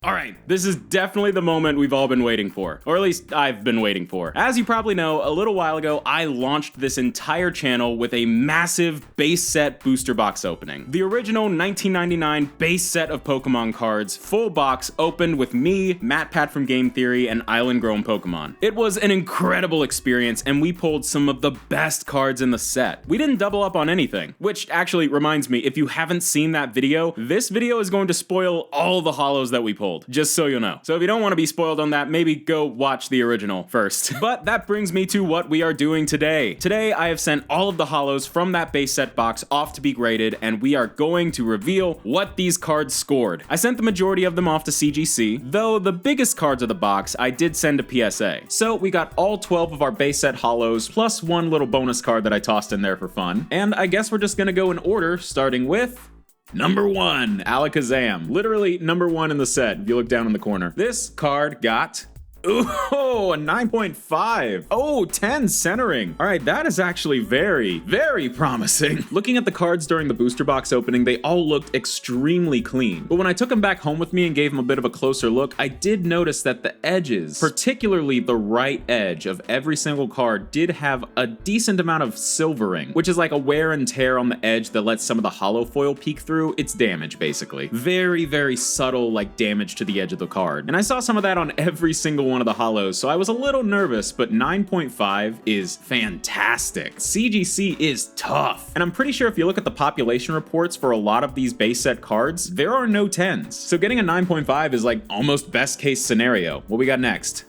Alright, this is definitely the moment we've all been waiting for. Or at least I've been waiting for. As you probably know, a little while ago, I launched this entire channel with a massive base set booster box opening. The original 1999 base set of Pokemon cards, full box, opened with me, MatPat from Game Theory, and Island Grown Pokemon. It was an incredible experience, and we pulled some of the best cards in the set. We didn't double up on anything, which actually reminds me, if you haven't seen that video, this video is going to spoil all the holos that we pulled. Just so you know. So if you don't want to be spoiled on that, maybe go watch the original first. But that brings me to what we are doing today. Today, I have sent all of the holos from that base set box off to be graded, and we are going to reveal what these cards scored. I sent the majority of them off to CGC, though the biggest cards of the box I did send to PSA. So we got all 12 of our base set holos, plus one little bonus card that I tossed in there for fun. And I guess we're just gonna go in order, starting with number 1, Alakazam. Literally number 1 in the set, if you look down in the corner. This card got ooh, a 9.5. Oh, 10 centering. All right, that is actually very, very promising. Looking at the cards during the booster box opening, they all looked extremely clean. But when I took them back home with me and gave them a bit of a closer look, I did notice that the edges, particularly the right edge of every single card, did have a decent amount of silvering, which is like a wear and tear on the edge that lets some of the holo foil peek through. It's damage, basically. Very, very subtle, like, damage to the edge of the card. And I saw some of that on every single one of the holos, so I was a little nervous, but 9.5 is fantastic. CGC is tough. And I'm pretty sure if you look at the population reports for a lot of these base set cards, there are no 10s. So getting a 9.5 is like almost best case scenario. What we got next?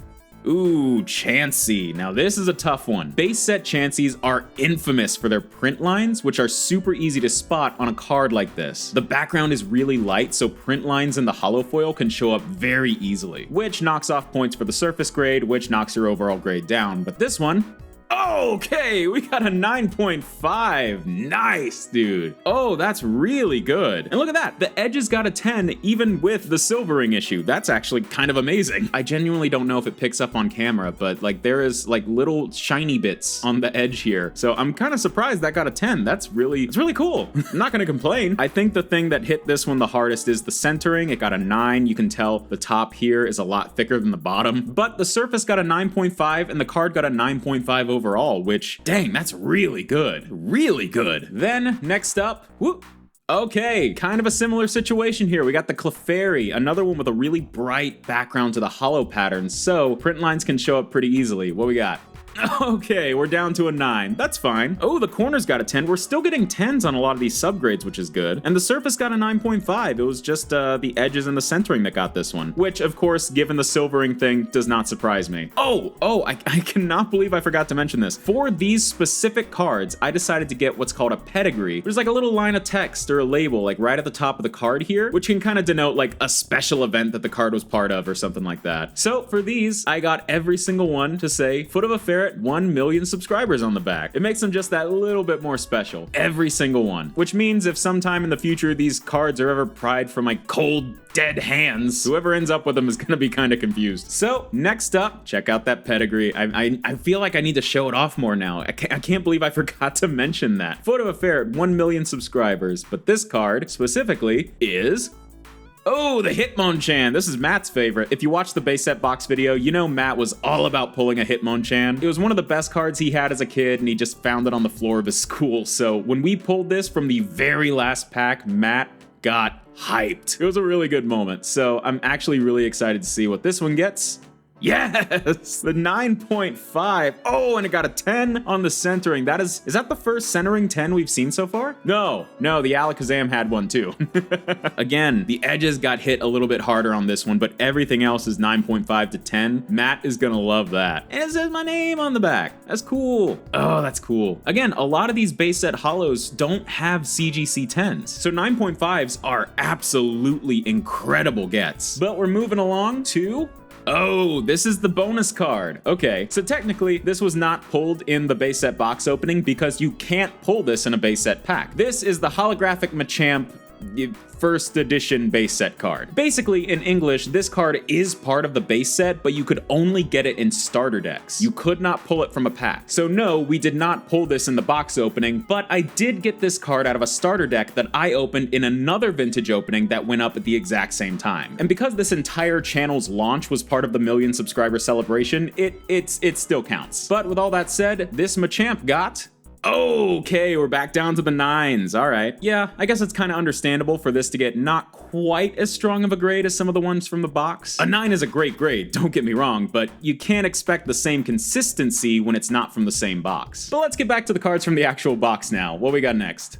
Ooh, Chansey. Now this is a tough one. Base set Chanseys are infamous for their print lines, which are super easy to spot on a card like this. The background is really light, so print lines in the holo foil can show up very easily, which knocks off points for the surface grade, which knocks your overall grade down. But this one, okay, we got a 9.5. Nice, dude. Oh, that's really good. And look at that. The edges got a 10 even with the silvering issue. That's actually kind of amazing. I genuinely don't know if it picks up on camera, but like there is like little shiny bits on the edge here. So I'm kind of surprised that got a 10. It's really cool. I'm not gonna complain. I think the thing that hit this one the hardest is the centering. It got a 9. You can tell the top here is a lot thicker than the bottom, but the surface got a 9.5 and the card got a 9.5 overall, which, dang, that's really good. Really good. Then, next up, whoop. Okay, kind of a similar situation here. We got the Clefairy, another one with a really bright background to the holo pattern, so print lines can show up pretty easily. What we got? Okay, we're down to a 9. That's fine. Oh, the corner's got a 10. We're still getting 10s on a lot of these subgrades, which is good. And the surface got a 9.5. It was just the edges and the centering that got this one, which, of course, given the silvering thing, does not surprise me. I cannot believe I forgot to mention this. For these specific cards, I decided to get what's called a pedigree. There's like a little line of text or a label, like right at the top of the card here, which can kind of denote like a special event that the card was part of or something like that. So for these, I got every single one to say Footofaferret 1 million subscribers on the back. It makes them just that little bit more special. Every single one. Which means if sometime in the future these cards are ever pried from my cold, dead hands, whoever ends up with them is gonna be kind of confused. So next up, check out that pedigree. I feel like I need to show it off more now. I can't believe I forgot to mention that. Footofaferret 1 million subscribers, but this card specifically is oh, the Hitmonchan. This is Matt's favorite. If you watch the base set box video, you know Matt was all about pulling a Hitmonchan. It was one of the best cards he had as a kid, and he just found it on the floor of his school. So when we pulled this from the very last pack, Matt got hyped. It was a really good moment. So I'm actually really excited to see what this one gets. Yes, the 9.5. Oh, and it got a 10 on the centering. Is that the first centering 10 we've seen so far? No, the Alakazam had one too. Again, the edges got hit a little bit harder on this one, but everything else is 9.5 to 10. Matt is gonna love that. And it says my name on the back. That's cool. Oh, that's cool. Again, a lot of these base set holos don't have CGC 10s, so 9.5s are absolutely incredible gets. But we're moving along to oh, this is the bonus card. Okay, so technically this was not pulled in the base set box opening because you can't pull this in a base set pack. This is the holographic Machamp first edition base set card. Basically, in English, this card is part of the base set, but you could only get it in starter decks. You could not pull it from a pack. So no, we did not pull this in the box opening, but I did get this card out of a starter deck that I opened in another vintage opening that went up at the exact same time. And because this entire channel's launch was part of the 1,000,000 subscriber celebration, it still counts. But with all that said, this Machamp got... Okay, we're back down to the 9s. All right. Yeah, I guess it's kind of understandable for this to get not quite as strong of a grade as some of the ones from the box. A 9 is a great grade, don't get me wrong, but you can't expect the same consistency when it's not from the same box. But let's get back to the cards from the actual box now. What we got next?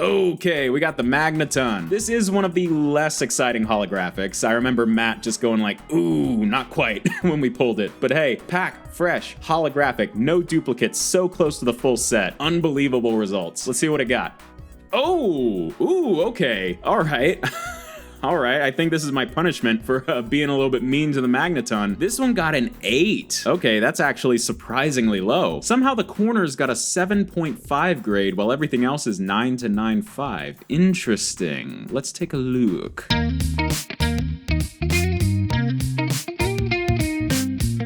Okay, we got the Magneton. This is one of the less exciting holographics. I remember Matt just going like, ooh, not quite, when we pulled it. But hey, pack, fresh, holographic, no duplicates, so close to the full set. Unbelievable results. Let's see what it got. Oh, ooh, okay, all right. All right, I think this is my punishment for being a little bit mean to the Magneton. This one got an 8. Okay, that's actually surprisingly low. Somehow the corners got a 7.5 grade while everything else is 9 to 9.5. Interesting. Let's take a look.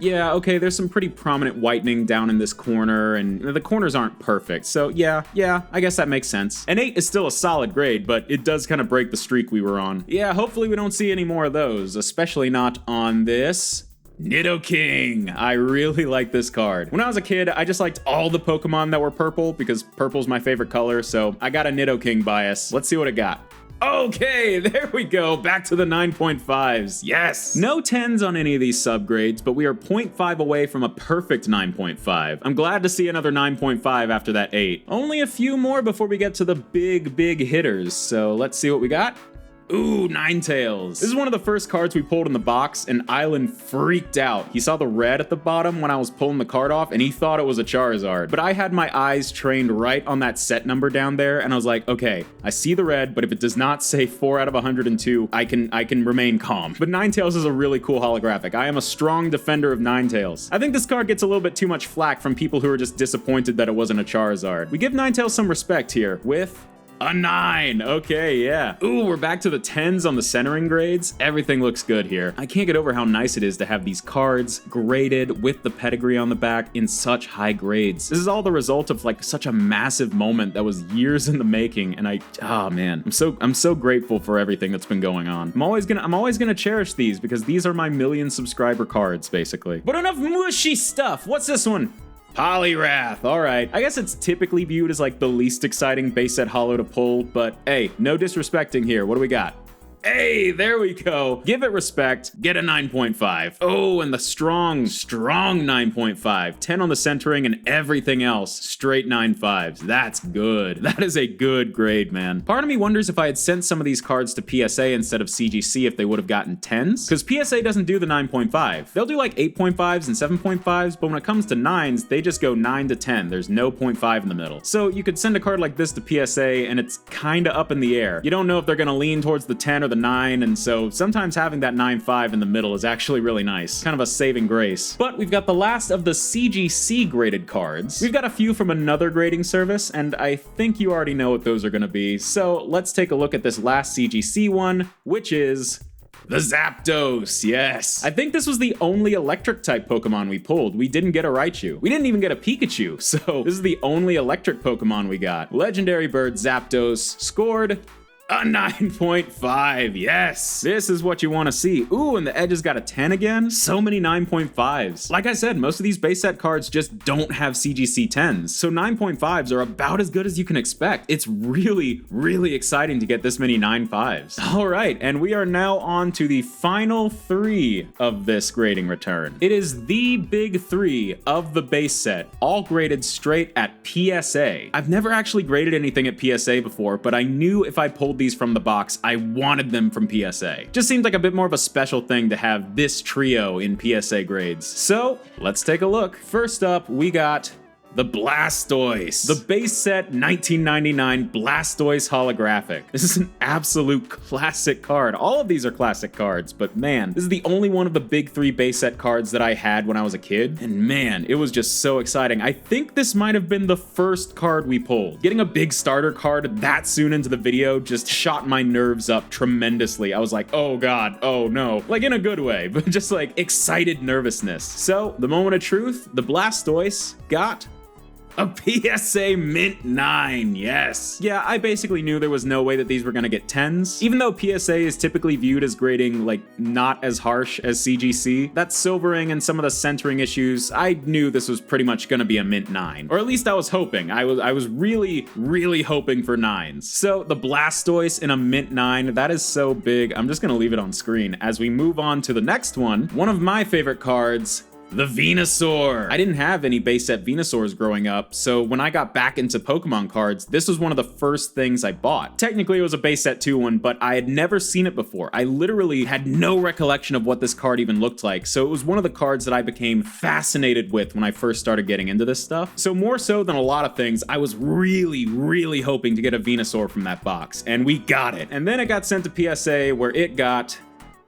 Yeah, okay, there's some pretty prominent whitening down in this corner, and the corners aren't perfect, so yeah, I guess that makes sense. An 8 is still a solid grade, but it does kind of break the streak we were on. Yeah, hopefully we don't see any more of those, especially not on this Nidoking. I really like this card. When I was a kid, I just liked all the Pokemon that were purple, because purple's my favorite color, so I got a Nidoking bias. Let's see what it got. Okay, there we go, back to the 9.5s, yes! No 10s on any of these subgrades, but we are 0.5 away from a perfect 9.5. I'm glad to see another 9.5 after that 8. Only a few more before we get to the big hitters, so let's see what we got. Ooh, Ninetales. This is one of the first cards we pulled in the box, and Island freaked out. He saw the red at the bottom when I was pulling the card off, and he thought it was a Charizard. But I had my eyes trained right on that set number down there, and I was like, okay, I see the red, but if it does not say 4 out of 102, I can remain calm. But Ninetales is a really cool holographic. I am a strong defender of Ninetales. I think this card gets a little bit too much flack from people who are just disappointed that it wasn't a Charizard. We give Ninetales some respect here with a 9. Okay, yeah. Ooh, we're back to the 10s on the centering grades. Everything looks good here. I can't get over how nice it is to have these cards graded with the pedigree on the back in such high grades. This is all the result of like such a massive moment that was years in the making, and oh man, I'm so grateful for everything that's been going on. I'm always gonna cherish these because these are my 1,000,000 subscriber cards, basically. But enough mushy stuff. What's this one? Poliwrath, alright. I guess it's typically viewed as like the least exciting base set holo to pull, but hey, no disrespecting here. What do we got? Hey, there we go. Give it respect. Get a 9.5. Oh, and the strong 9.5. 10 on the centering and everything else. Straight 9.5s. That's good. That is a good grade, man. Part of me wonders if I had sent some of these cards to PSA instead of CGC if they would have gotten 10s. Because PSA doesn't do the 9.5. They'll do like 8.5s and 7.5s, but when it comes to 9s, they just go 9 to 10. There's no 0.5 in the middle. So you could send a card like this to PSA and it's kinda up in the air. You don't know if they're gonna lean towards the 10 or the 9, and so sometimes having that 9.5 in the middle is actually really nice. Kind of a saving grace. But we've got the last of the CGC graded cards. We've got a few from another grading service, and I think you already know what those are gonna be. So let's take a look at this last CGC one, which is the Zapdos, yes. I think this was the only electric type Pokemon we pulled. We didn't get a Raichu. We didn't even get a Pikachu, so this is the only electric Pokemon we got. Legendary bird Zapdos scored a 9.5, yes! This is what you want to see. Ooh, and the edge has got a 10 again? So many 9.5s. Like I said, most of these base set cards just don't have CGC 10s, so 9.5s are about as good as you can expect. It's really exciting to get this many 9.5s. Alright, and we are now on to the final 3 of this grading return. It is the big 3 of the base set, all graded straight at PSA. I've never actually graded anything at PSA before, but I knew if I pulled these from the box, I wanted them from PSA. Just seems like a bit more of a special thing to have this trio in PSA grades. So let's take a look. First up, we got the Blastoise. The base set 1999 Blastoise holographic. This is an absolute classic card. All of these are classic cards, but man, this is the only one of the big 3 base set cards that I had when I was a kid, and man, it was just so exciting. I think this might have been the first card we pulled. Getting a big starter card that soon into the video just shot my nerves up tremendously. I was like, oh god, oh no. Like in a good way, but just like excited nervousness. So, the moment of truth, the Blastoise got a PSA Mint 9, yes. Yeah, I basically knew there was no way that these were gonna get 10s. Even though PSA is typically viewed as grading like not as harsh as CGC, that silvering and some of the centering issues, I knew this was pretty much gonna be a Mint 9. Or at least I was hoping. I was really, really hoping for 9s. So the Blastoise in a Mint 9, that is so big. I'm just gonna leave it on screen. As we move on to the next one of my favorite cards, the Venusaur. I didn't have any base set Venusaurs growing up, so when I got back into Pokemon cards, this was one of the first things I bought. Technically, it was a base set 2 one, but I had never seen it before. I literally had no recollection of what this card even looked like, so it was one of the cards that I became fascinated with when I first started getting into this stuff. So more so than a lot of things, I was really, really hoping to get a Venusaur from that box, and we got it. And then it got sent to PSA, where it got...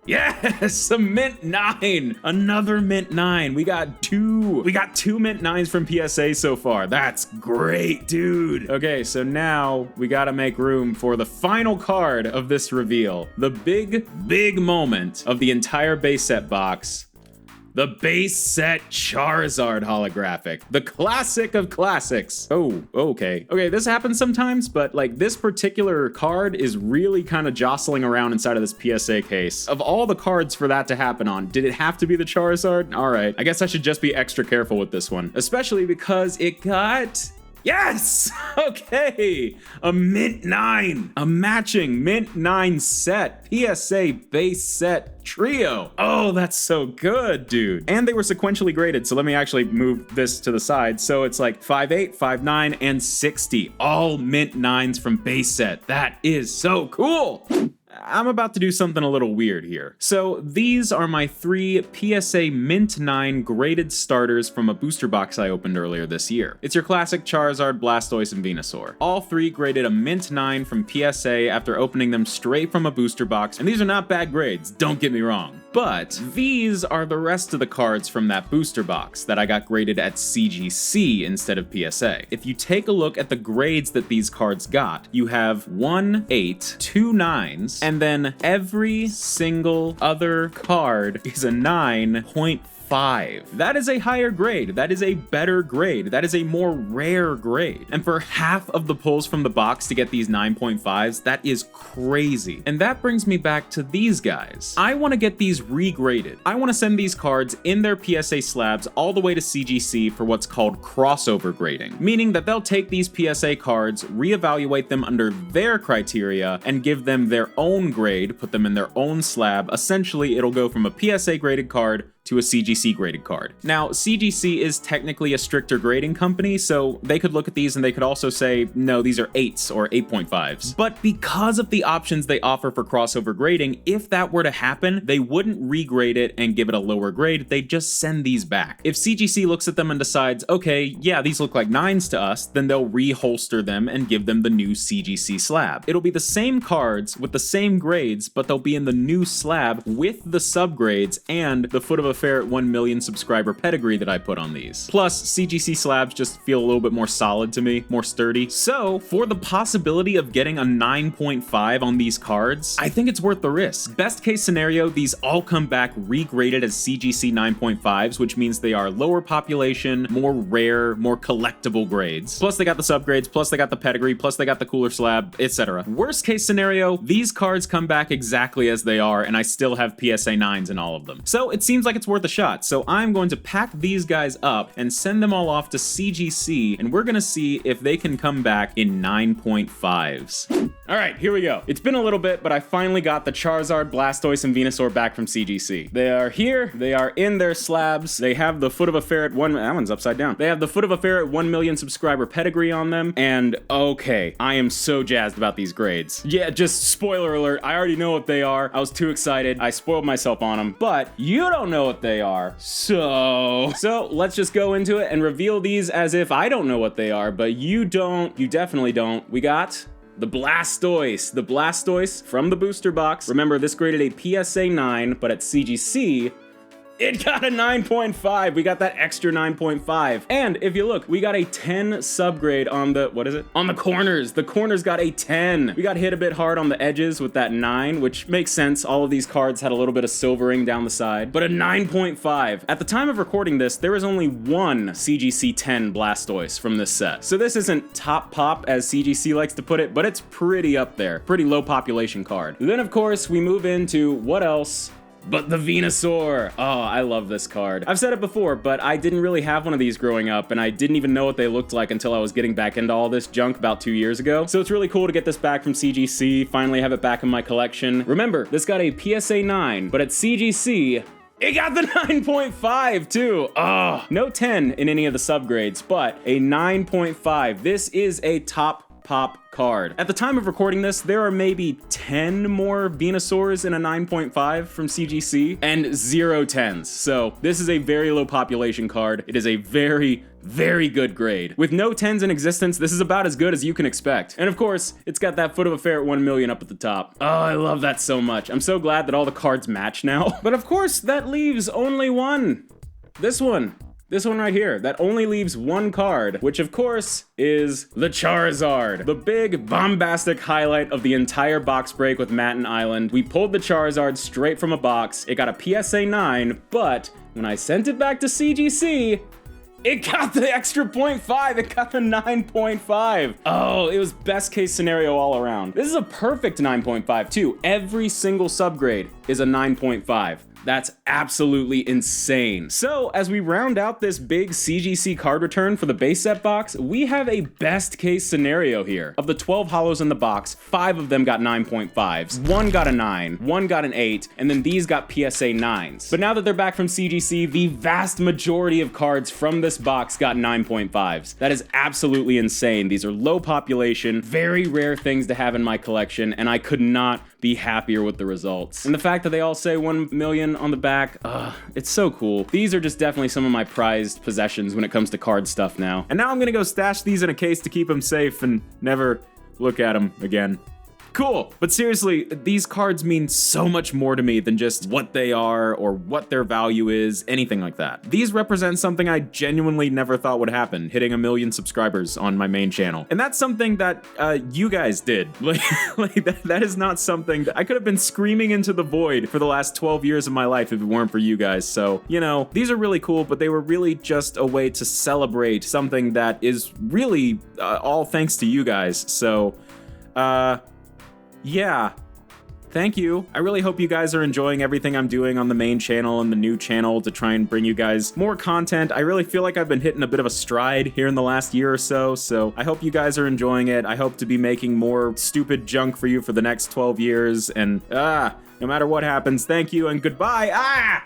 yes, a Mint 9! Another Mint 9. We got two Mint 9s from PSA so far. That's great, dude. Okay, so now we gotta make room for the final card of this reveal. The big moment of the entire base set box. The base set Charizard holographic. The classic of classics. Oh, okay. Okay, this happens sometimes, but like this particular card is really kind of jostling around inside of this PSA case. Of all the cards for that to happen on, did it have to be the Charizard? All right, I guess I should just be extra careful with this one, especially because it got... yes! Okay! A Mint 9! A matching Mint 9 set. PSA base set trio. Oh, that's so good, dude. And they were sequentially graded, so let me actually move this to the side. So it's like 5.8, 5.9, and 60. All Mint 9s from base set. That is so cool! I'm about to do something a little weird here. So these are my 3 PSA Mint 9 graded starters from a booster box I opened earlier this year. It's your classic Charizard, Blastoise, and Venusaur. All 3 graded a Mint 9 from PSA after opening them straight from a booster box, and these are not bad grades, don't get me wrong. But these are the rest of the cards from that booster box that I got graded at CGC instead of PSA. If you take a look at the grades that these cards got, you have 1 8, 2 9s, and then every single other card is a 9.5. That is a higher grade. That is a better grade. That is a more rare grade. And for half of the pulls from the box to get these 9.5s, that is crazy. And that brings me back to these guys. I want to get these regraded. I want to send these cards in their PSA slabs all the way to CGC for what's called crossover grading, meaning that they'll take these PSA cards, reevaluate them under their criteria, and give them their own grade, put them in their own slab. Essentially, it'll go from a PSA graded card to a CGC graded card. Now, CGC is technically a stricter grading company, so they could look at these and they could also say, no, these are 8s or 8.5s. But because of the options they offer for crossover grading, if that were to happen, they wouldn't regrade it and give it a lower grade, they'd just send these back. If CGC looks at them and decides, okay, yeah, these look like 9s to us, then they'll reholster them and give them the new CGC slab. It'll be the same cards with the same grades, but they'll be in the new slab with the subgrades and the foot of a Ferret 1 million subscriber pedigree that I put on these. Plus, CGC slabs just feel a little bit more solid to me, more sturdy. So, for the possibility of getting a 9.5 on these cards, I think it's worth the risk. Best case scenario, these all come back regraded as CGC 9.5s, which means they are lower population, more rare, more collectible grades. Plus they got the subgrades, plus they got the pedigree, plus they got the cooler slab, etc. Worst case scenario, these cards come back exactly as they are, and I still have PSA 9s in all of them. So it seems like it's worth a shot. So I'm going to pack these guys up and send them all off to CGC, and we're gonna see if they can come back in 9.5s. All right, here we go. It's been a little bit, but I finally got the Charizard, Blastoise, and Venusaur back from CGC. They are here. They are in their slabs. They have the foot of a ferret that one's upside down. They have the foot of a ferret 1 million subscriber pedigree on them, and okay, I am so jazzed about these grades. Yeah, just spoiler alert, I already know what they are. I was too excited. I spoiled myself on them, but you don't know what what they are. So let's just go into it and reveal these as if I don't know what they are, but you don't. You definitely don't. We got the Blastoise from the booster box. Remember, this graded a PSA 9, but at CGC, it got a 9.5. We got that extra 9.5. And if you look, we got a 10 subgrade on the, what is it? On the corners. The corners got a 10. We got hit a bit hard on the edges with that 9, which makes sense. All of these cards had a little bit of silvering down the side, but a 9.5. At the time of recording this, there is only one CGC 10 Blastoise from this set. So this isn't top pop, as CGC likes to put it, but it's pretty up there. Pretty low population card. Then, of course, we move into what else but the Venusaur. Oh, I love this card. I've said it before, but I didn't really have one of these growing up, and I didn't even know what they looked like until I was getting back into all this junk about 2 years ago. So it's really cool to get this back from CGC, finally have it back in my collection. Remember, this got a PSA 9, but at CGC, it got the 9.5 too. Oh, no 10 in any of the subgrades, but a 9.5. This is a top pop card. At the time of recording this, there are maybe 10 more Venusaurs in a 9.5 from CGC and 0 10s. So this is a very low population card. It is a very, very good grade. With no 10s in existence, this is about as good as you can expect. And of course, it's got that footofaferret 1 million up at the top. Oh, I love that so much. I'm so glad that all the cards match now. But of course, that leaves only one. This one right here, that only leaves one card, which of course is the Charizard. The big bombastic highlight of the entire box break with Matin Island. We pulled the Charizard straight from a box. It got a PSA 9, but when I sent it back to CGC, it got the extra 0.5. It got the 9.5. Oh, it was best case scenario all around. This is a perfect 9.5 too. Every single subgrade is a 9.5. That's absolutely insane. So as we round out this big CGC card return for the base set box, we have a best case scenario here. Of the 12 holos in the box, 5 of them got 9.5s, 1 got a 9, 1 got an 8, and then these got PSA 9s. But now that they're back from CGC, the vast majority of cards from this box got 9.5s. That is absolutely insane. These are low population, very rare things to have in my collection, and I could not be happier with the results. And the fact that they all say 1 million on the back, it's so cool. These are just definitely some of my prized possessions when it comes to card stuff now. And now I'm gonna go stash these in a case to keep them safe and never look at them again. Cool, but seriously, these cards mean so much more to me than just what they are or what their value is, anything like that. These represent something I genuinely never thought would happen, hitting 1 million subscribers on my main channel. And that's something that you guys did. That is not something that I could have been screaming into the void for the last 12 years of my life if it weren't for you guys. So, you know, these are really cool, but they were really just a way to celebrate something that is really all thanks to you guys. So, yeah, thank you. I really hope you guys are enjoying everything I'm doing on the main channel and the new channel to try and bring you guys more content. I really feel like I've been hitting a bit of a stride here in the last year or so I hope you guys are enjoying it. I hope to be making more stupid junk for you for the next 12 years, and no matter what happens, thank you and goodbye.